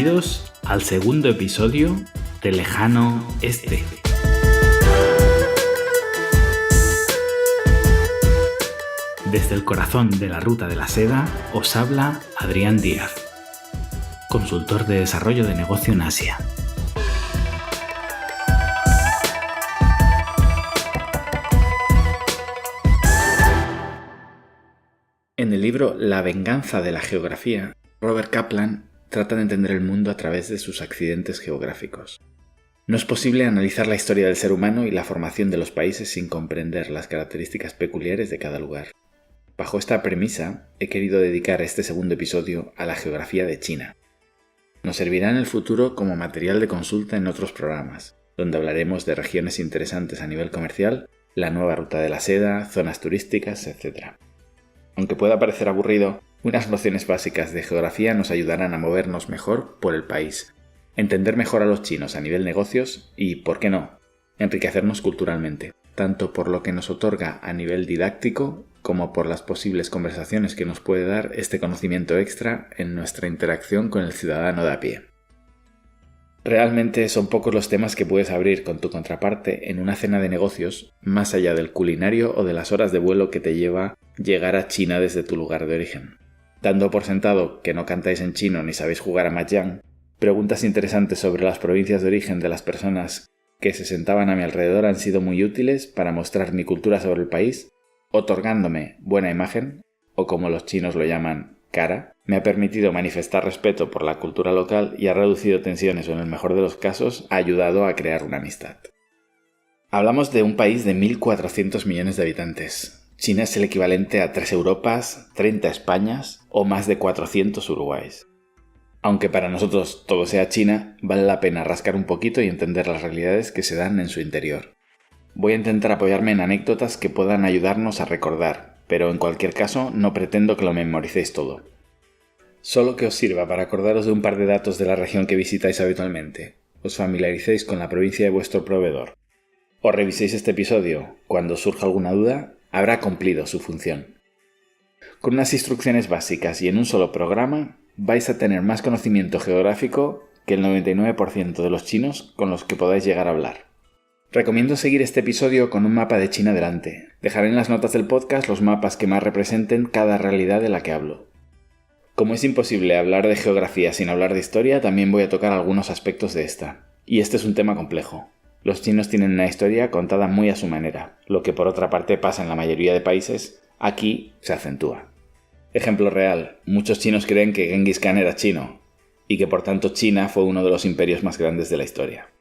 Bienvenidos al segundo episodio de Lejano Este. Desde el corazón de la Ruta de la Seda os habla Adrián Díaz, consultor de desarrollo de negocio en Asia. En el libro La venganza de la geografía, Robert Kaplan trata de entender el mundo a través de sus accidentes geográficos. No es posible analizar la historia del ser humano y la formación de los países sin comprender las características peculiares de cada lugar. Bajo esta premisa, he querido dedicar este segundo episodio a la geografía de China. Nos servirá en el futuro como material de consulta en otros programas, donde hablaremos de regiones interesantes a nivel comercial, la nueva ruta de la seda, zonas turísticas, etc. Aunque pueda parecer aburrido, unas nociones básicas de geografía nos ayudarán a movernos mejor por el país, entender mejor a los chinos a nivel negocios y, ¿por qué no?, enriquecernos culturalmente, tanto por lo que nos otorga a nivel didáctico como por las posibles conversaciones que nos puede dar este conocimiento extra en nuestra interacción con el ciudadano de a pie. Realmente son pocos los temas que puedes abrir con tu contraparte en una cena de negocios, más allá del culinario o de las horas de vuelo que te lleva llegar a China desde tu lugar de origen. Dando por sentado que no cantáis en chino ni sabéis jugar a mahjong, preguntas interesantes sobre las provincias de origen de las personas que se sentaban a mi alrededor han sido muy útiles para mostrar mi cultura sobre el país, otorgándome buena imagen, o como los chinos lo llaman, cara. Me ha permitido manifestar respeto por la cultura local y ha reducido tensiones o, en el mejor de los casos, ha ayudado a crear una amistad. Hablamos de un país de 1.400 millones de habitantes. China es el equivalente a 3 Europas, 30 Españas o más de 400 Uruguays. Aunque para nosotros todo sea China, vale la pena rascar un poquito y entender las realidades que se dan en su interior. Voy a intentar apoyarme en anécdotas que puedan ayudarnos a recordar, pero en cualquier caso no pretendo que lo memoricéis todo. Solo que os sirva para acordaros de un par de datos de la región que visitáis habitualmente, os familiaricéis con la provincia de vuestro proveedor, o reviséis este episodio cuando surja alguna duda, habrá cumplido su función. Con unas instrucciones básicas y en un solo programa, vais a tener más conocimiento geográfico que el 99% de los chinos con los que podáis llegar a hablar. Recomiendo seguir este episodio con un mapa de China delante. Dejaré en las notas del podcast los mapas que más representen cada realidad de la que hablo. Como es imposible hablar de geografía sin hablar de historia, también voy a tocar algunos aspectos de esta. Y este es un tema complejo. Los chinos tienen una historia contada muy a su manera, lo que por otra parte pasa en la mayoría de países, aquí se acentúa. Ejemplo real, muchos chinos creen que Genghis Khan era chino, y que por tanto China fue uno de los imperios más grandes de la historia.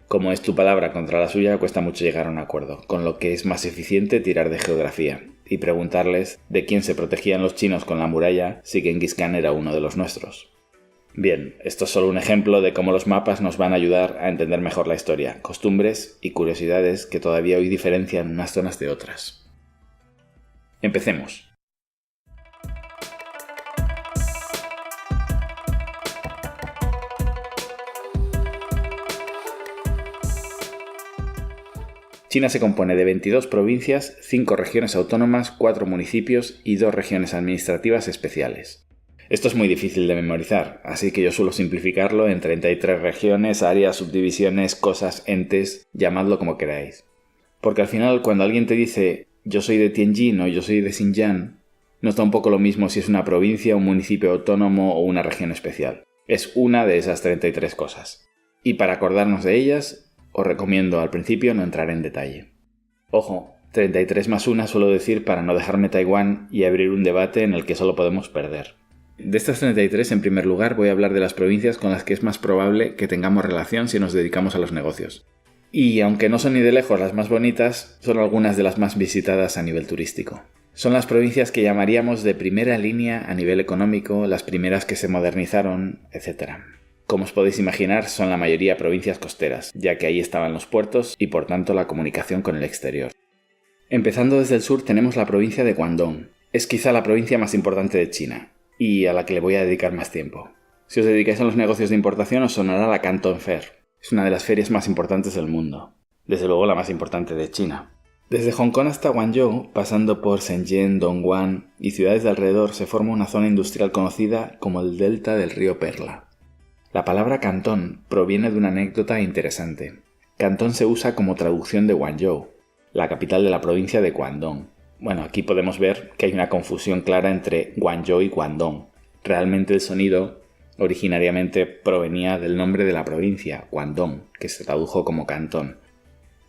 Como es tu palabra contra la suya, cuesta mucho llegar a un acuerdo, con lo que es más eficiente tirar de geografía y preguntarles de quién se protegían los chinos con la muralla si Genghis Khan era uno de los nuestros. Bien, esto es solo un ejemplo de cómo los mapas nos van a ayudar a entender mejor la historia, costumbres y curiosidades que todavía hoy diferencian unas zonas de otras. Empecemos. China se compone de 22 provincias, 5 regiones autónomas, 4 municipios y 2 regiones administrativas especiales. Esto es muy difícil de memorizar, así que yo suelo simplificarlo en 33 regiones, áreas, subdivisiones, cosas, entes, llamadlo como queráis. Porque al final, cuando alguien te dice yo soy de Tianjin o yo soy de Xinjiang, nos da un poco lo mismo si es una provincia, un municipio autónomo o una región especial. Es una de esas 33 cosas. Y para acordarnos de ellas, os recomiendo al principio no entrar en detalle. Ojo, 33 más 1 suelo decir para no dejarme Taiwán y abrir un debate en el que solo podemos perder. De estas 33, en primer lugar, voy a hablar de las provincias con las que es más probable que tengamos relación si nos dedicamos a los negocios. Y aunque no son ni de lejos las más bonitas, son algunas de las más visitadas a nivel turístico. Son las provincias que llamaríamos de primera línea a nivel económico, las primeras que se modernizaron, etc. Como os podéis imaginar, son la mayoría provincias costeras, ya que ahí estaban los puertos y por tanto la comunicación con el exterior. Empezando desde el sur tenemos la provincia de Guangdong. Es quizá la provincia más importante de China, y a la que le voy a dedicar más tiempo. Si os dedicáis a los negocios de importación os sonará la Canton Fair. Es una de las ferias más importantes del mundo. Desde luego la más importante de China. Desde Hong Kong hasta Guangzhou, pasando por Shenzhen, Dongguan y ciudades de alrededor, se forma una zona industrial conocida como el delta del río Perla. La palabra Cantón proviene de una anécdota interesante. Cantón se usa como traducción de Guangzhou, la capital de la provincia de Guangdong. Bueno, aquí podemos ver que hay una confusión clara entre Guangzhou y Guangdong. Realmente el sonido originariamente provenía del nombre de la provincia, Guangdong, que se tradujo como Cantón.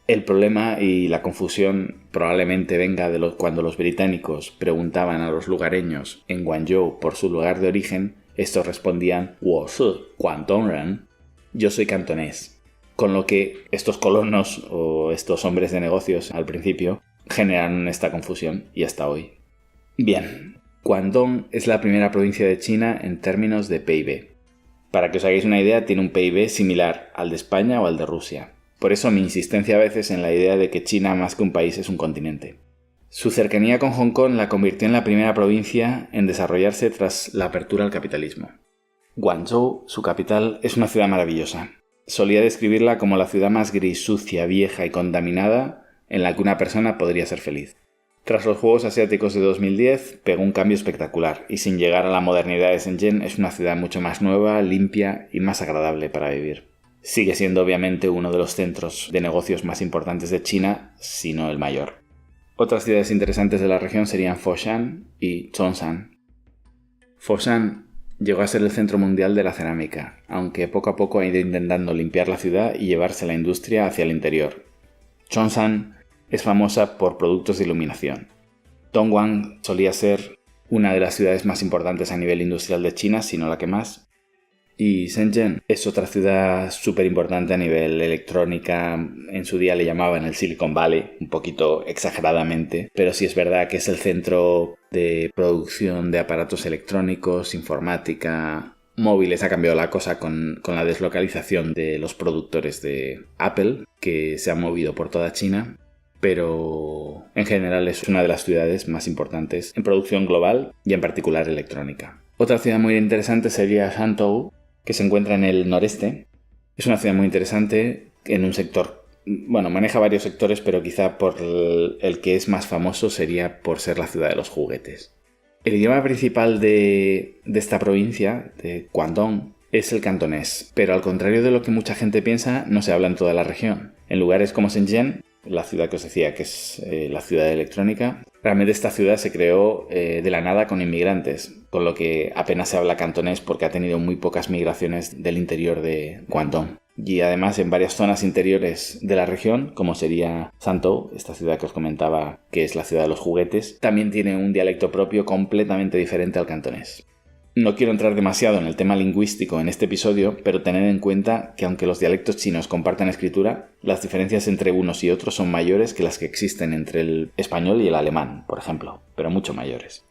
El problema y la confusión probablemente venga de cuando los británicos preguntaban a los lugareños en Guangzhou por su lugar de origen, estos respondían 我是广东人, yo soy cantonés. Con lo que estos colonos o estos hombres de negocios al principio generan esta confusión y hasta hoy. Bien, Guangdong es la primera provincia de China en términos de PIB. Para que os hagáis una idea, tiene un PIB similar al de España o al de Rusia. Por eso mi insistencia a veces en la idea de que China más que un país es un continente. Su cercanía con Hong Kong la convirtió en la primera provincia en desarrollarse tras la apertura al capitalismo. Guangzhou, su capital, es una ciudad maravillosa. Solía describirla como la ciudad más gris, sucia, vieja y contaminada en la que una persona podría ser feliz. Tras los Juegos Asiáticos de 2010, pegó un cambio espectacular y sin llegar a la modernidad de Shenzhen es una ciudad mucho más nueva, limpia y más agradable para vivir. Sigue siendo obviamente uno de los centros de negocios más importantes de China, si no el mayor. Otras ciudades interesantes de la región serían Foshan y Zhongshan. Foshan llegó a ser el centro mundial de la cerámica, aunque poco a poco ha ido intentando limpiar la ciudad y llevarse la industria hacia el interior. Zhongshan es famosa por productos de iluminación. Dongguan solía ser una de las ciudades más importantes a nivel industrial de China, si no la que más. Y Shenzhen es otra ciudad súper importante a nivel electrónica. En su día le llamaban el Silicon Valley, un poquito exageradamente, pero sí es verdad que es el centro de producción de aparatos electrónicos, informática, móviles. Ha cambiado la cosa con la deslocalización de los productores de Apple, que se ha movido por toda China, pero en general es una de las ciudades más importantes en producción global y en particular electrónica. Otra ciudad muy interesante sería Shantou, que se encuentra en el noreste. Es una ciudad muy interesante en un sector, bueno, maneja varios sectores, pero quizá por el que es más famoso sería por ser la ciudad de los juguetes. El idioma principal de esta provincia, de Guangdong, es el cantonés, pero al contrario de lo que mucha gente piensa, no se habla en toda la región. En lugares como Shenzhen, la ciudad que os decía que es la ciudad electrónica, realmente esta ciudad se creó de la nada con inmigrantes, con lo que apenas se habla cantonés porque ha tenido muy pocas migraciones del interior de Guangdong. Y además en varias zonas interiores de la región, como sería Shantou, esta ciudad que os comentaba que es la ciudad de los juguetes, también tiene un dialecto propio completamente diferente al cantonés. No quiero entrar demasiado en el tema lingüístico en este episodio, pero tened en cuenta que aunque los dialectos chinos compartan escritura, las diferencias entre unos y otros son mayores que las que existen entre el español y el alemán, por ejemplo, pero mucho mayores.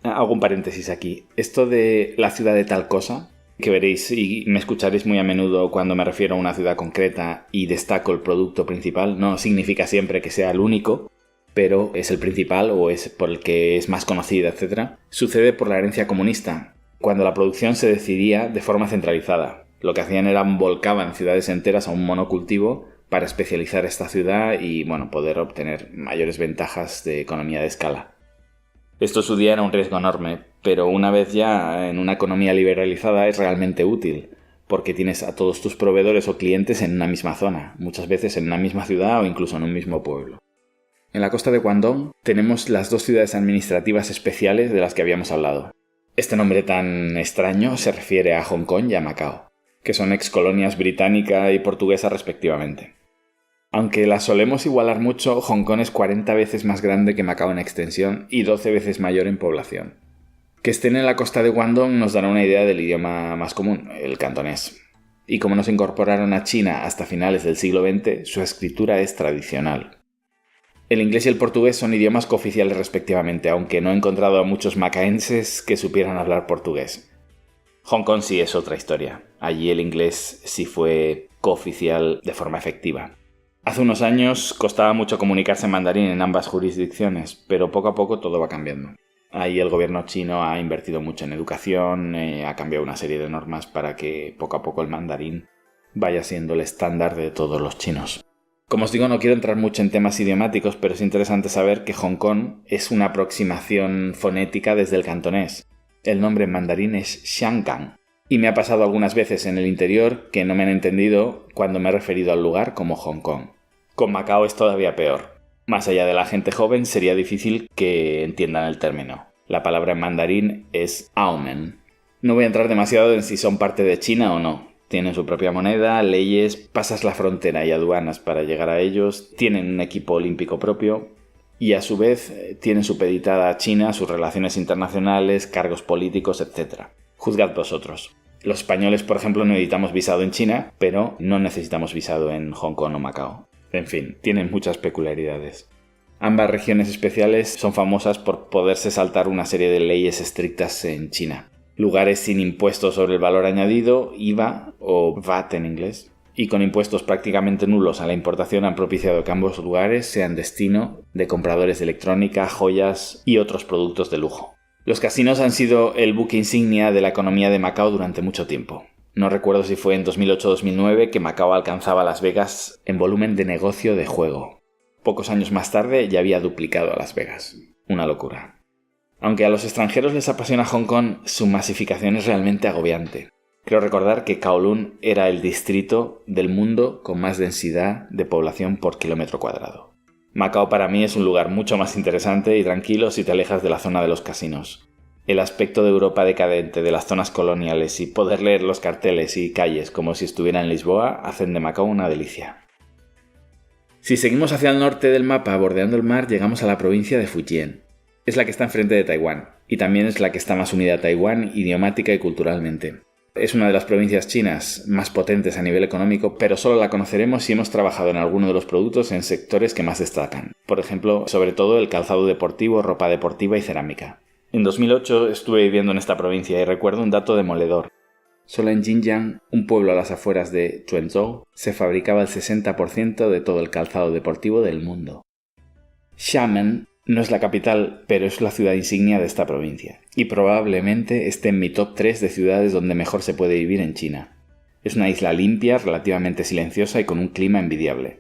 Hago un paréntesis aquí. Esto de la ciudad de tal cosa, que veréis y me escucharéis muy a menudo cuando me refiero a una ciudad concreta y destaco el producto principal, no significa siempre que sea el único, pero es el principal o es por el que es más conocida, etc. Sucede por la herencia comunista, cuando la producción se decidía de forma centralizada. Lo que hacían era volcaban ciudades enteras a un monocultivo para especializar esta ciudad y poder obtener mayores ventajas de economía de escala. Esto en su día era un riesgo enorme, pero una vez ya en una economía liberalizada es realmente útil, porque tienes a todos tus proveedores o clientes en una misma zona, muchas veces en una misma ciudad o incluso en un mismo pueblo. En la costa de Guangdong tenemos las dos ciudades administrativas especiales de las que habíamos hablado. Este nombre tan extraño se refiere a Hong Kong y a Macao, que son excolonias británica y portuguesa respectivamente. Aunque las solemos igualar mucho, Hong Kong es 40 veces más grande que Macao en extensión y 12 veces mayor en población. Que estén en la costa de Guangdong nos dará una idea del idioma más común, el cantonés. Y como no se incorporaron a China hasta finales del siglo XX, su escritura es tradicional. El inglés y el portugués son idiomas cooficiales respectivamente, aunque no he encontrado a muchos macaenses que supieran hablar portugués. Hong Kong sí es otra historia. Allí el inglés sí fue cooficial de forma efectiva. Hace unos años costaba mucho comunicarse en mandarín en ambas jurisdicciones, pero poco a poco todo va cambiando. Ahí el gobierno chino ha invertido mucho en educación, ha cambiado una serie de normas para que poco a poco el mandarín vaya siendo el estándar de todos los chinos. Como os digo, no quiero entrar mucho en temas idiomáticos, pero es interesante saber que Hong Kong es una aproximación fonética desde el cantonés. El nombre en mandarín es Xianggang Y me ha pasado algunas veces en el interior que no me han entendido cuando me he referido al lugar como Hong Kong. Con Macao es todavía peor. Más allá de la gente joven, sería difícil que entiendan el término. La palabra en mandarín es Aomen. No voy a entrar demasiado en si son parte de China o no. Tienen su propia moneda, leyes, pasas la frontera y aduanas para llegar a ellos, tienen un equipo olímpico propio y a su vez tienen supeditada a China sus relaciones internacionales, cargos políticos, etc. Juzgad vosotros. Los españoles, por ejemplo, no necesitamos visado en China, pero no necesitamos visado en Hong Kong o Macao. En fin, tienen muchas peculiaridades. Ambas regiones especiales son famosas por poderse saltar una serie de leyes estrictas en China. Lugares sin impuestos sobre el valor añadido, IVA o VAT en inglés, y con impuestos prácticamente nulos a la importación han propiciado que ambos lugares sean destino de compradores de electrónica, joyas y otros productos de lujo. Los casinos han sido el buque insignia de la economía de Macao durante mucho tiempo. No recuerdo si fue en 2008-2009 que Macao alcanzaba Las Vegas en volumen de negocio de juego. Pocos años más tarde ya había duplicado a Las Vegas. Una locura. Aunque a los extranjeros les apasiona Hong Kong, su masificación es realmente agobiante. Creo recordar que Kowloon era el distrito del mundo con más densidad de población por kilómetro cuadrado. Macao para mí es un lugar mucho más interesante y tranquilo si te alejas de la zona de los casinos. El aspecto de Europa decadente, de las zonas coloniales y poder leer los carteles y calles como si estuviera en Lisboa hacen de Macao una delicia. Si seguimos hacia el norte del mapa bordeando el mar llegamos a la provincia de Fujian. Es la que está enfrente de Taiwán, y también es la que está más unida a Taiwán idiomática y culturalmente. Es una de las provincias chinas más potentes a nivel económico, pero solo la conoceremos si hemos trabajado en alguno de los productos en sectores que más destacan. Por ejemplo, sobre todo el calzado deportivo, ropa deportiva y cerámica. En 2008 estuve viviendo en esta provincia y recuerdo un dato demoledor. Solo en Jinjiang, un pueblo a las afueras de Quanzhou, se fabricaba el 60% de todo el calzado deportivo del mundo. Xiamen no es la capital, pero es la ciudad insignia de esta provincia, y probablemente esté en mi top 3 de ciudades donde mejor se puede vivir en China. Es una isla limpia, relativamente silenciosa y con un clima envidiable.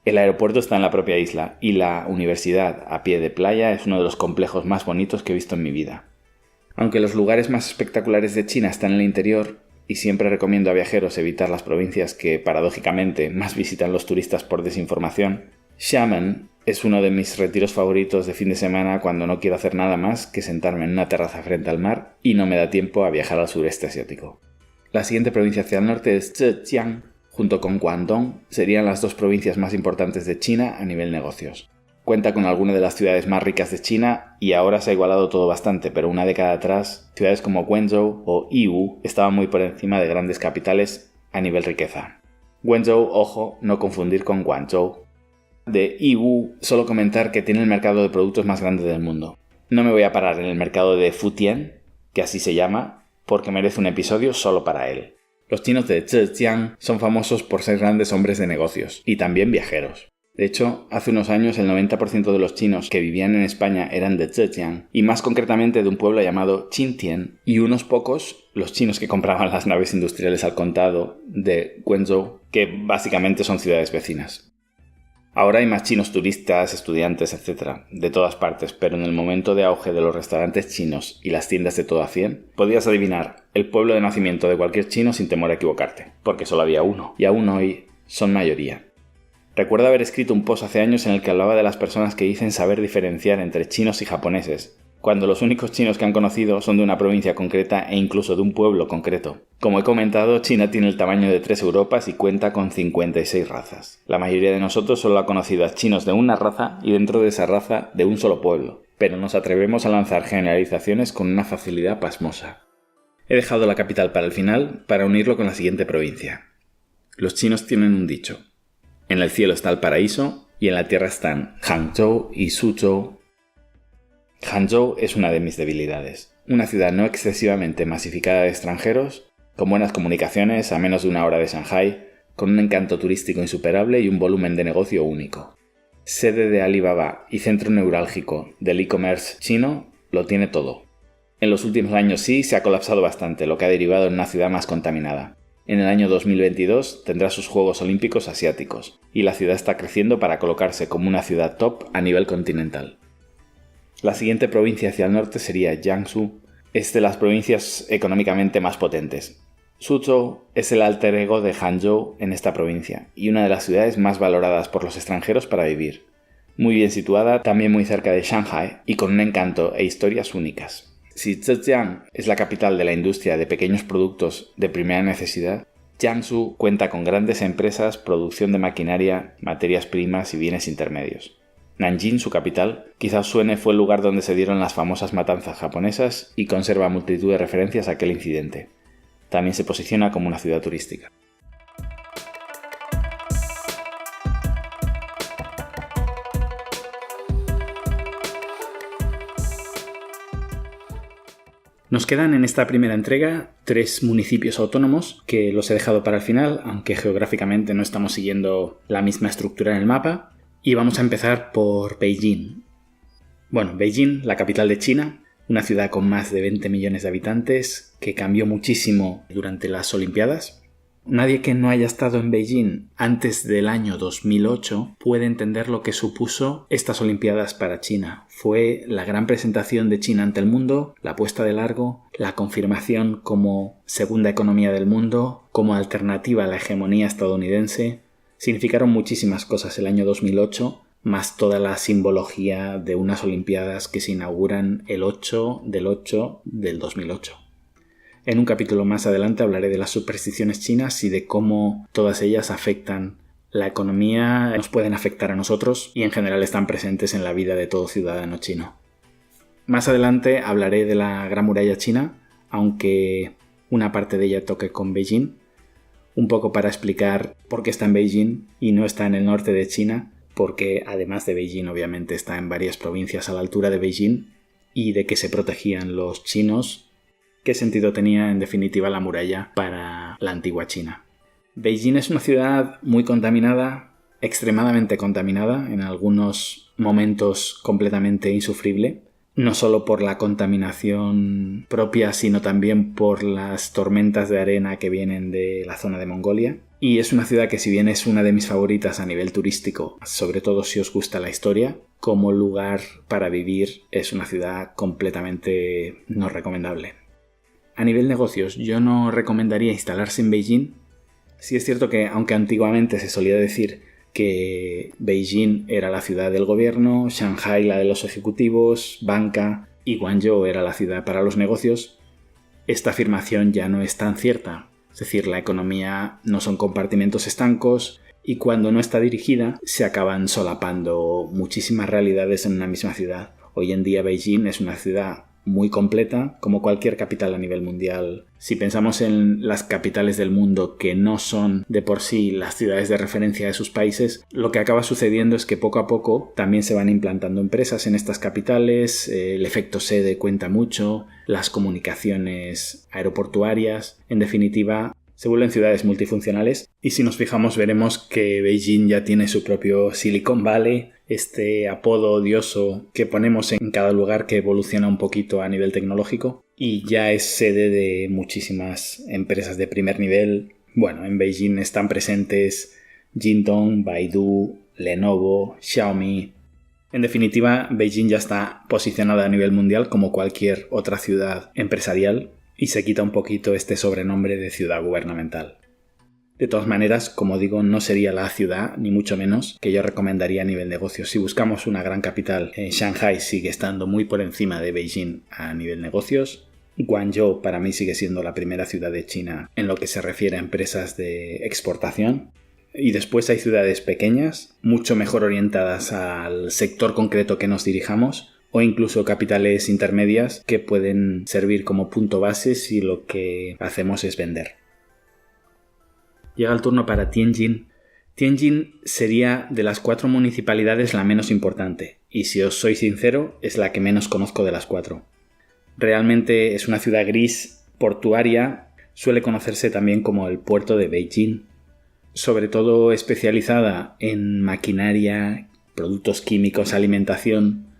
El aeropuerto está en la propia isla, y la universidad a pie de playa es uno de los complejos más bonitos que he visto en mi vida. Aunque los lugares más espectaculares de China están en el interior, y siempre recomiendo a viajeros evitar las provincias que, paradójicamente, más visitan los turistas por desinformación, Xiamen es uno de mis retiros favoritos de fin de semana cuando no quiero hacer nada más que sentarme en una terraza frente al mar y no me da tiempo a viajar al sureste asiático. La siguiente provincia hacia el norte es Zhejiang. Junto con Guangdong serían las dos provincias más importantes de China a nivel negocios. Cuenta con algunas de las ciudades más ricas de China y ahora se ha igualado todo bastante, pero una década atrás, ciudades como Guangzhou o Yiwu estaban muy por encima de grandes capitales a nivel riqueza. Guangzhou, ojo, no confundir con Guangzhou. De Yiwu, solo comentar que tiene el mercado de productos más grande del mundo. No me voy a parar en el mercado de Futian, que así se llama, porque merece un episodio solo para él. Los chinos de Zhejiang son famosos por ser grandes hombres de negocios, y también viajeros. De hecho, hace unos años el 90% de los chinos que vivían en España eran de Zhejiang, y más concretamente de un pueblo llamado Qintian, y unos pocos, los chinos que compraban las naves industriales al contado de Guangzhou, que básicamente son ciudades vecinas. Ahora hay más chinos turistas, estudiantes, etc., de todas partes, pero en el momento de auge de los restaurantes chinos y las tiendas de todo a 100, podías adivinar el pueblo de nacimiento de cualquier chino sin temor a equivocarte, porque solo había uno, y aún hoy son mayoría. Recuerdo haber escrito un post hace años en el que hablaba de las personas que dicen saber diferenciar entre chinos y japoneses, cuando los únicos chinos que han conocido son de una provincia concreta e incluso de un pueblo concreto. Como he comentado, China tiene el tamaño de 3 Europas y cuenta con 56 razas. La mayoría de nosotros solo ha conocido a chinos de una raza y dentro de esa raza de un solo pueblo, pero nos atrevemos a lanzar generalizaciones con una facilidad pasmosa. He dejado la capital para el final para unirlo con la siguiente provincia. Los chinos tienen un dicho: en el cielo está el paraíso y en la tierra están Hangzhou y Suzhou. Hangzhou es una de mis debilidades. Una ciudad no excesivamente masificada de extranjeros, con buenas comunicaciones a menos de una hora de Shanghái, con un encanto turístico insuperable y un volumen de negocio único. Sede de Alibaba y centro neurálgico del e-commerce chino, lo tiene todo. En los últimos años sí se ha colapsado bastante, lo que ha derivado en una ciudad más contaminada. En el año 2022 tendrá sus Juegos Olímpicos Asiáticos, y la ciudad está creciendo para colocarse como una ciudad top a nivel continental. La siguiente provincia hacia el norte sería Jiangsu. Es de las provincias económicamente más potentes. Suzhou es el alter ego de Hangzhou en esta provincia y una de las ciudades más valoradas por los extranjeros para vivir. Muy bien situada, también muy cerca de Shanghai y con un encanto e historias únicas. Si Zhejiang es la capital de la industria de pequeños productos de primera necesidad, Jiangsu cuenta con grandes empresas, producción de maquinaria, materias primas y bienes intermedios. Nanjing, su capital, quizás suene, fue el lugar donde se dieron las famosas matanzas japonesas y conserva multitud de referencias a aquel incidente. También se posiciona como una ciudad turística. Nos quedan en esta primera entrega 3 municipios autónomos que los he dejado para el final, aunque geográficamente no estamos siguiendo la misma estructura en el mapa. Y vamos a empezar por Beijing. Bueno, Beijing, la capital de China, una ciudad con más de 20 millones de habitantes que cambió muchísimo durante las Olimpiadas. Nadie que no haya estado en Beijing antes del año 2008 puede entender lo que supuso estas Olimpiadas para China. Fue la gran presentación de China ante el mundo, la puesta de largo, la confirmación como segunda economía del mundo, como alternativa a la hegemonía estadounidense. Significaron muchísimas cosas el año 2008, más toda la simbología de unas Olimpiadas que se inauguran el 8 del 2008. En un capítulo más adelante hablaré de las supersticiones chinas y de cómo todas ellas afectan la economía, nos pueden afectar a nosotros y en general están presentes en la vida de todo ciudadano chino. Más adelante hablaré de la Gran Muralla China, aunque una parte de ella toque con Beijing, un poco para explicar por qué está en Beijing y no está en el norte de China, porque además de Beijing obviamente está en varias provincias a la altura de Beijing, y de qué se protegían los chinos, qué sentido tenía en definitiva la muralla para la antigua China. Beijing es una ciudad muy contaminada, extremadamente contaminada, en algunos momentos completamente insufrible, no solo por la contaminación propia, sino también por las tormentas de arena que vienen de la zona de Mongolia. Y es una ciudad que, si bien es una de mis favoritas a nivel turístico, sobre todo si os gusta la historia, como lugar para vivir es una ciudad completamente no recomendable. A nivel negocios, yo no recomendaría instalarse en Beijing. Sí es cierto que, aunque antiguamente se solía decir que Beijing era la ciudad del gobierno, Shanghai la de los ejecutivos, banca y Guangzhou era la ciudad para los negocios, esta afirmación ya no es tan cierta. Es decir, la economía no son compartimentos estancos y cuando no está dirigida se acaban solapando muchísimas realidades en una misma ciudad. Hoy en día Beijing es una ciudad muy completa, como cualquier capital a nivel mundial. Si pensamos en las capitales del mundo que no son de por sí las ciudades de referencia de sus países, lo que acaba sucediendo es que poco a poco también se van implantando empresas en estas capitales, el efecto sede cuenta mucho, las comunicaciones aeroportuarias, en definitiva, se vuelven ciudades multifuncionales y si nos fijamos veremos que Beijing ya tiene su propio Silicon Valley, este apodo odioso que ponemos en cada lugar que evoluciona un poquito a nivel tecnológico y ya es sede de muchísimas empresas de primer nivel. Bueno, en Beijing están presentes Jingdong, Baidu, Lenovo, Xiaomi. En definitiva, Beijing ya está posicionada a nivel mundial como cualquier otra ciudad empresarial y se quita un poquito este sobrenombre de ciudad gubernamental. De todas maneras, como digo, no sería la ciudad, ni mucho menos, que yo recomendaría a nivel negocio. Si buscamos una gran capital, Shanghai sigue estando muy por encima de Beijing a nivel negocios. Guangzhou para mí sigue siendo la primera ciudad de China en lo que se refiere a empresas de exportación. Y después hay ciudades pequeñas, mucho mejor orientadas al sector concreto que nos dirijamos, o incluso capitales intermedias que pueden servir como punto base si lo que hacemos es vender. Llega el turno para Tianjin. Tianjin sería de las 4 municipalidades la menos importante, y si os soy sincero, es la que menos conozco de las 4. Realmente es una ciudad gris, portuaria, suele conocerse también como el puerto de Beijing, sobre todo especializada en maquinaria, productos químicos, alimentación.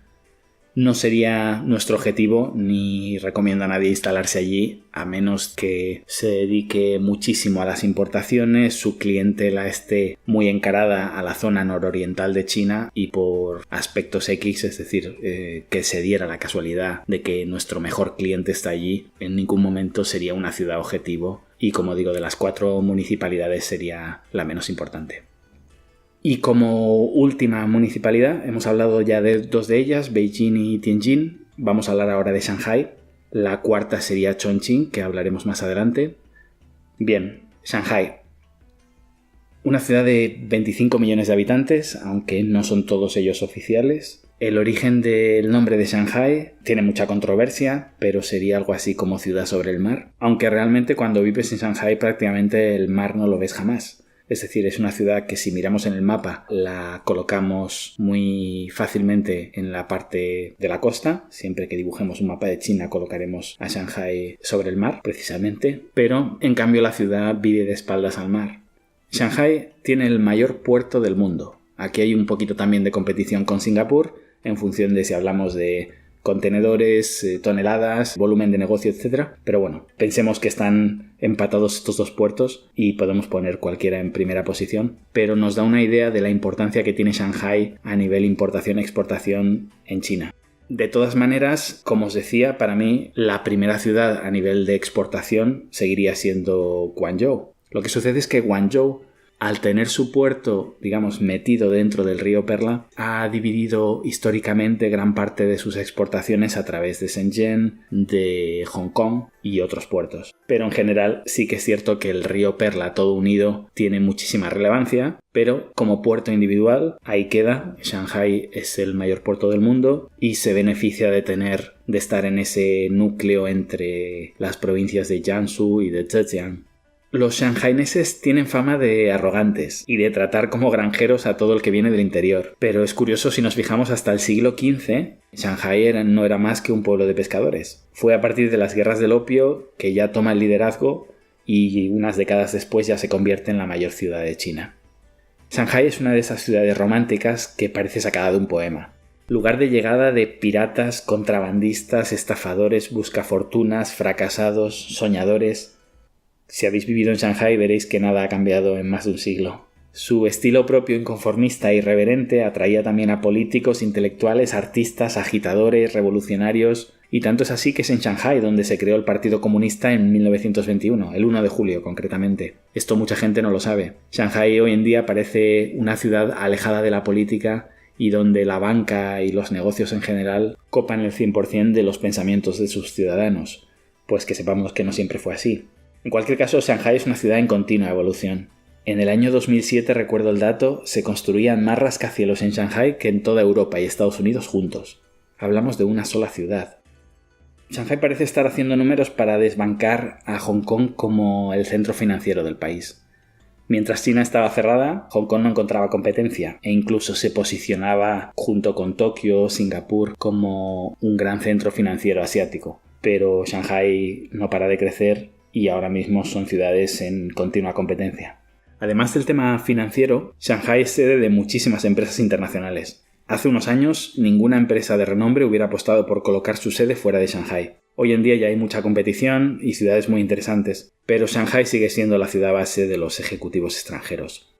No sería nuestro objetivo, ni recomiendo a nadie instalarse allí, a menos que se dedique muchísimo a las importaciones, su clientela esté muy encarada a la zona nororiental de China y por aspectos X, es decir, que se diera la casualidad de que nuestro mejor cliente está allí, en ningún momento sería una ciudad objetivo y, como digo, de las 4 municipalidades sería la menos importante. Y como última municipalidad, hemos hablado ya de 2 de ellas, Beijing y Tianjin. Vamos a hablar ahora de Shanghái. La cuarta sería Chongqing, que hablaremos más adelante. Bien, Shanghái. Una ciudad de 25 millones de habitantes, aunque no son todos ellos oficiales. El origen del nombre de Shanghái tiene mucha controversia, pero sería algo así como ciudad sobre el mar. Aunque realmente cuando vives en Shanghái prácticamente el mar no lo ves jamás. Es decir, es una ciudad que si miramos en el mapa la colocamos muy fácilmente en la parte de la costa. Siempre que dibujemos un mapa de China colocaremos a Shanghái sobre el mar, precisamente. Pero, en cambio, la ciudad vive de espaldas al mar. Shanghái tiene el mayor puerto del mundo. Aquí hay un poquito también de competición con Singapur, en función de si hablamos de contenedores, toneladas, volumen de negocio, etc. Pero bueno, pensemos que están empatados estos 2 puertos y podemos poner cualquiera en primera posición, pero nos da una idea de la importancia que tiene Shanghái a nivel importación-exportación en China. De todas maneras, como os decía, para mí la primera ciudad a nivel de exportación seguiría siendo Guangzhou. Lo que sucede es que Guangzhou, al tener su puerto, digamos, metido dentro del río Perla, ha dividido históricamente gran parte de sus exportaciones a través de Shenzhen, de Hong Kong y otros puertos. Pero en general sí que es cierto que el río Perla todo unido tiene muchísima relevancia, pero como puerto individual ahí queda. Shanghái es el mayor puerto del mundo y se beneficia de estar en ese núcleo entre las provincias de Jiangsu y de Zhejiang. Los shanghaineses tienen fama de arrogantes y de tratar como granjeros a todo el que viene del interior. Pero es curioso, si nos fijamos, hasta el siglo XV, Shanghái no era más que un pueblo de pescadores. Fue a partir de las guerras del opio que ya toma el liderazgo y unas décadas después ya se convierte en la mayor ciudad de China. Shanghái es una de esas ciudades románticas que parece sacada de un poema. Lugar de llegada de piratas, contrabandistas, estafadores, buscafortunas, fracasados, soñadores. Si habéis vivido en Shanghái veréis que nada ha cambiado en más de un siglo. Su estilo propio inconformista e irreverente atraía también a políticos, intelectuales, artistas, agitadores, revolucionarios, y tanto es así que es en Shanghái donde se creó el Partido Comunista en 1921, el 1 de julio concretamente. Esto mucha gente no lo sabe. Shanghái hoy en día parece una ciudad alejada de la política y donde la banca y los negocios en general copan el 100% de los pensamientos de sus ciudadanos, pues que sepamos que no siempre fue así. En cualquier caso, Shanghái es una ciudad en continua evolución. En el año 2007, recuerdo el dato, se construían más rascacielos en Shanghái que en toda Europa y Estados Unidos juntos. Hablamos de una sola ciudad. Shanghái parece estar haciendo números para desbancar a Hong Kong como el centro financiero del país. Mientras China estaba cerrada, Hong Kong no encontraba competencia e incluso se posicionaba junto con Tokio, Singapur, como un gran centro financiero asiático. Pero Shanghái no para de crecer y ahora mismo son ciudades en continua competencia. Además del tema financiero, Shanghái es sede de muchísimas empresas internacionales. Hace unos años, ninguna empresa de renombre hubiera apostado por colocar su sede fuera de Shanghái. Hoy en día ya hay mucha competición y ciudades muy interesantes, pero Shanghái sigue siendo la ciudad base de los ejecutivos extranjeros.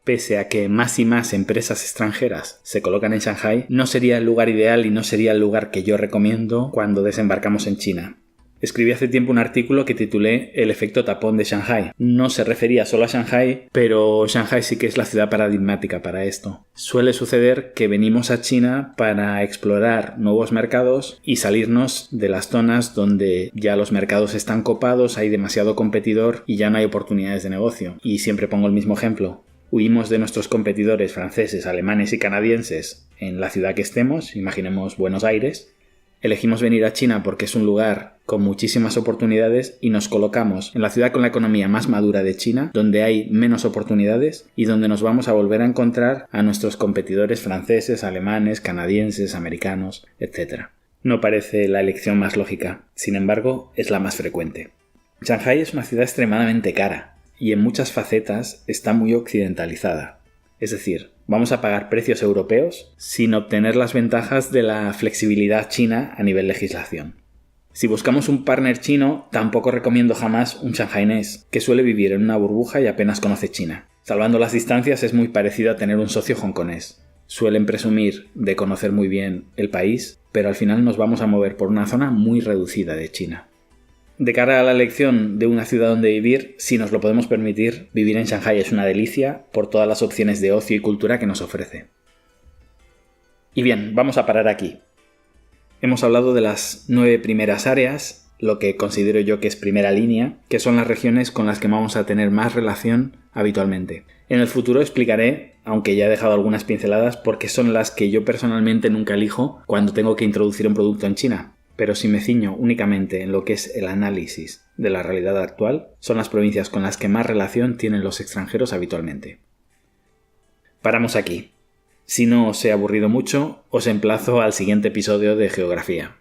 Pese a que más y más empresas extranjeras se colocan en Shanghái, no sería el lugar ideal y no sería el lugar que yo recomiendo cuando desembarcamos en China. Escribí hace tiempo un artículo que titulé El efecto tapón de Shanghái. No se refería solo a Shanghái, pero Shanghái sí que es la ciudad paradigmática para esto. Suele suceder que venimos a China para explorar nuevos mercados y salirnos de las zonas donde ya los mercados están copados, hay demasiado competidor y ya no hay oportunidades de negocio. Y siempre pongo el mismo ejemplo. Huimos de nuestros competidores franceses, alemanes y canadienses en la ciudad que estemos, imaginemos Buenos Aires. Elegimos venir a China porque es un lugar con muchísimas oportunidades y nos colocamos en la ciudad con la economía más madura de China, donde hay menos oportunidades y donde nos vamos a volver a encontrar a nuestros competidores franceses, alemanes, canadienses, americanos, etc. No parece la elección más lógica, sin embargo, es la más frecuente. Shanghái es una ciudad extremadamente cara y en muchas facetas está muy occidentalizada. Es decir, vamos a pagar precios europeos sin obtener las ventajas de la flexibilidad china a nivel legislación. Si buscamos un partner chino, tampoco recomiendo jamás un shanghainés, que suele vivir en una burbuja y apenas conoce China. Salvando las distancias, es muy parecido a tener un socio hongkonés. Suelen presumir de conocer muy bien el país, pero al final nos vamos a mover por una zona muy reducida de China. de cara a la elección de una ciudad donde vivir, si nos lo podemos permitir, vivir en Shanghái es una delicia por todas las opciones de ocio y cultura que nos ofrece. Y bien, vamos a parar aquí. Hemos hablado de las 9 primeras áreas, lo que considero yo que es primera línea, que son las regiones con las que vamos a tener más relación habitualmente. En el futuro explicaré, aunque ya he dejado algunas pinceladas, por qué son las que yo personalmente nunca elijo cuando tengo que introducir un producto en China. Pero si me ciño únicamente en lo que es el análisis de la realidad actual, son las provincias con las que más relación tienen los extranjeros habitualmente. Paramos aquí. Si no os he aburrido mucho, os emplazo al siguiente episodio de Geografía.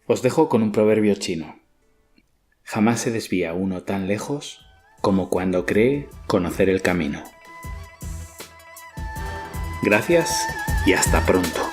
Os dejo con un proverbio chino. Jamás se desvía uno tan lejos como cuando cree conocer el camino. Gracias y hasta pronto.